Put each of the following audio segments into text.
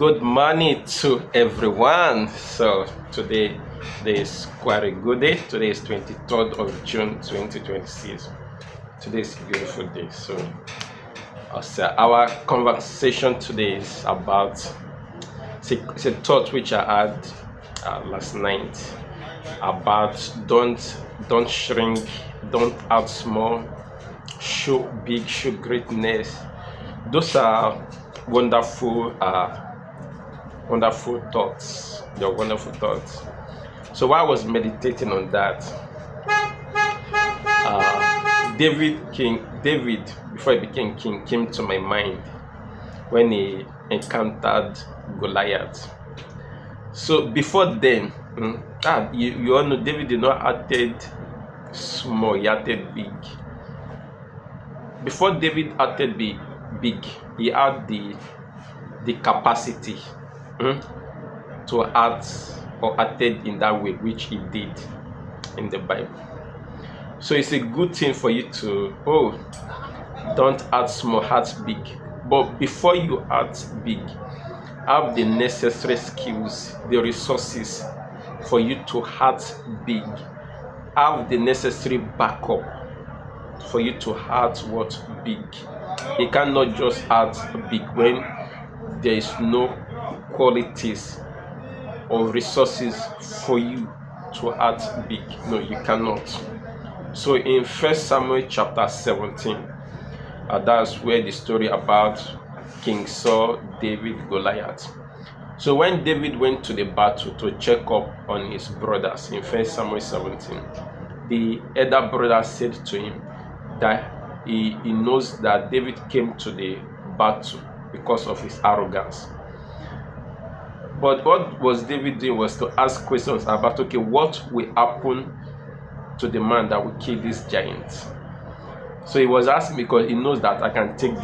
Good morning to everyone. So today is quite a good day. Today is 23rd of June 2026. Today is a beautiful day. So our conversation today is about it's a thought which I had last night about don't shrink, don't act small, show big, show greatness. Those are wonderful thoughts. Your wonderful thoughts. So while I was meditating on that, King David, before he became king, came to my mind when he encountered Goliath. So before then, you all know David did not acted small, he acted big. Before David acted big, he had the capacity to act or acted in that way, which he did in the Bible. So it's a good thing for you to don't act small, act big. But before you act big, have the necessary skills, the resources for you to act big. Have the necessary backup for you to act big. You cannot just act big when there is no qualities or resources for you to act big. No, you cannot. So in 1 Samuel chapter 17, that's where the story about King Saul, David, Goliath. So when David went to the battle to check up on his brothers in 1 Samuel 17, the elder brother said to him that he knows that David came to the battle because of his arrogance. But what was David doing was to ask questions about, what will happen to the man that will kill this giant? So he was asking because he knows that I can take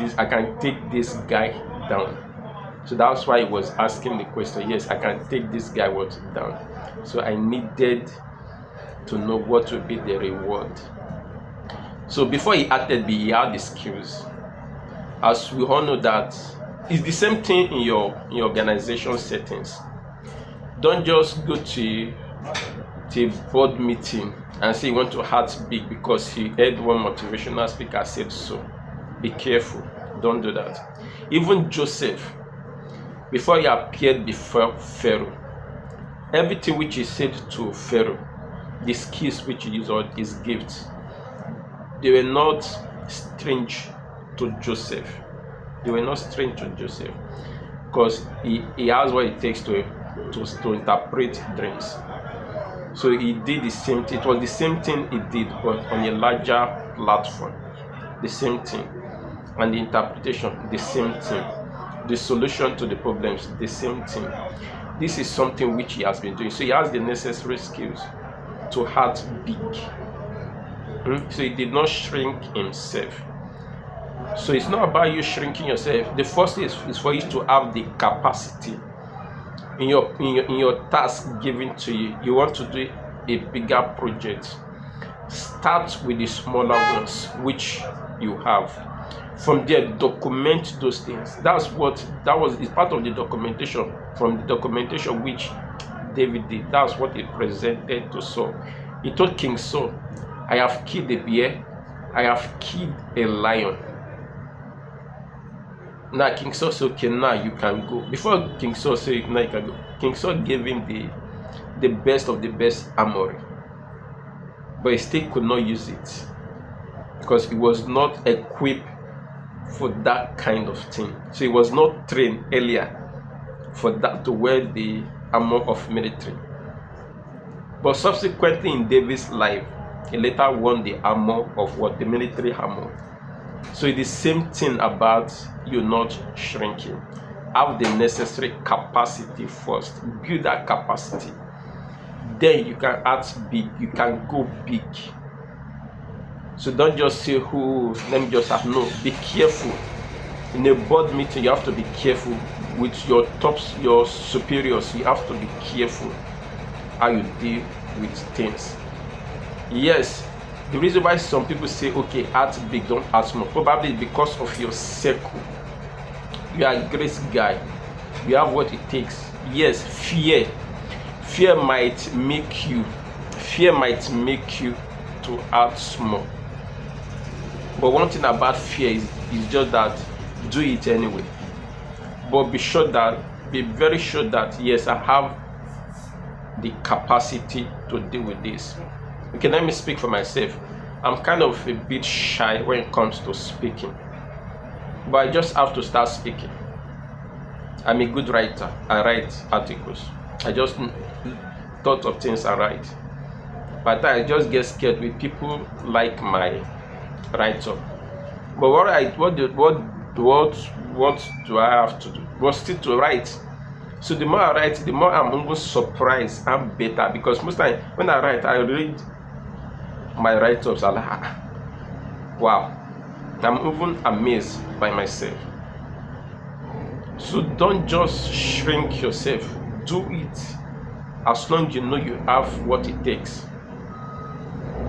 this guy down. So that's why he was asking the question. Yes, I can take this guy down. So I needed to know what will be the reward. So before he acted big, he had the skills. As we all know that it's the same thing in your organization settings. Don't just go to a board meeting and say you want to act big because you heard one motivational speaker said so. Be careful. Don't do that. Even Joseph, before he appeared before Pharaoh, everything which he said to Pharaoh, the skills which he used or his gifts, they were not strange to Joseph. They were not strange to Joseph because he has what it takes to interpret dreams. So he did the same thing. It was the same thing he did, but on a larger platform. The same thing. And the interpretation, the same thing. The solution to the problems, the same thing. This is something which he has been doing. So he has the necessary skills to act big. So he did not shrink himself. So it's not about you shrinking yourself. The first is for you to have the capacity in your task given to you. You want to do a bigger project. Start with the smaller ones which you have. From there, document those things. It's part of the documentation. From the documentation which David did, that's what he presented to Saul. He told King Saul, I have killed a bear, I have killed a lion. Now King Saul said, okay, now you can go. Before King Saul said, now you can go, King Saul gave him the best of the best armory. But he still could not use it because he was not equipped for that kind of thing. So he was not trained earlier for that to wear the armor of military. But subsequently in David's life, he later won the armor of the military armor. So it's the same thing about you not shrinking. Have the necessary capacity first. Build that capacity. Then you can act big. You can go big. So don't just say, let me just have. No, be careful. In a board meeting, you have to be careful with your tops, your superiors. You have to be careful how you deal with things. Yes, the reason why some people say, okay, act big, don't act small, probably because of your circle. You are a great guy. You have what it takes. Yes, fear might make you to act small. But one thing about fear is just that do it anyway. But be very sure that yes, I have the capacity to deal with this. Okay, let me speak for myself. I'm kind of a bit shy when it comes to speaking, but I just have to start speaking. I'm a good writer. I write articles. I just thought of things I write, but I just get scared with people like my write-up. But what do I have to do? But still to write. So the more I write, the more I'm almost surprised I'm better, because most time when I write, I read my write-ups, I'm like, wow, I'm even amazed by myself. So don't just shrink yourself. Do it as long as you know you have what it takes.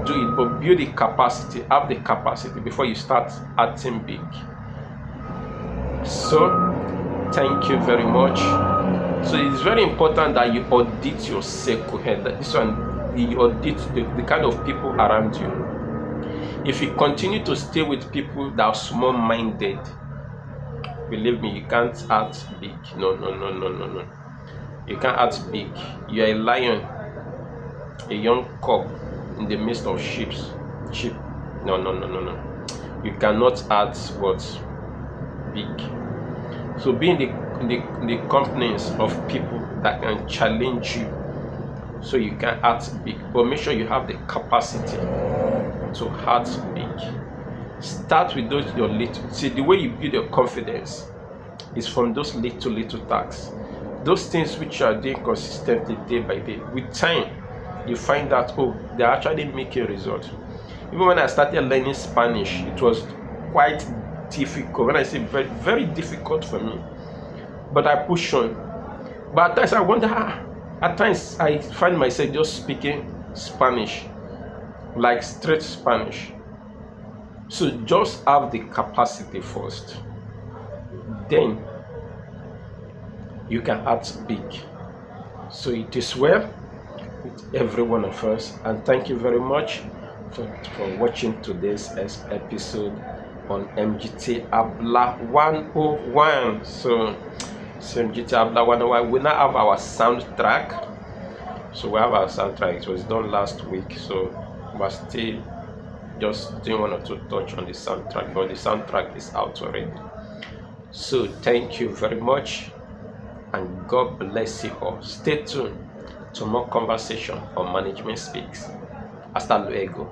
Do it, but build the capacity, have the capacity before you start acting big. So thank you very much. So it's very important that you audit your circle here. This one, you audit the kind of people around you. If you continue to stay with people that are small-minded, believe me, you can't act big. No. You can't act big. You are a lion, a young cub in the midst of sheep. No. You cannot act what big. So be in the companies of people that can challenge you, so you can act big. But make sure you have the capacity to act big. Start with those your little. See, the way you build your confidence is from those little tasks. Those things which you are doing consistently day by day. With time, you find that they're actually making results. Even when I started learning Spanish, it was quite difficult. When I say very, very difficult for me, but I push on. But at times I wonder, at times I find myself just speaking Spanish, like straight Spanish. So just have the capacity first, then you can act big. So it is well with every one of us, and thank you very much for watching today's episode on MGT Habla 101. So MGT Habla 101, we now have our soundtrack. So we have our soundtrack. It was done last week, so we're still just doing one or two touch on the soundtrack, but the soundtrack is out already. So thank you very much, and God bless you all. Stay tuned to more conversation on Management Speaks. Hasta luego.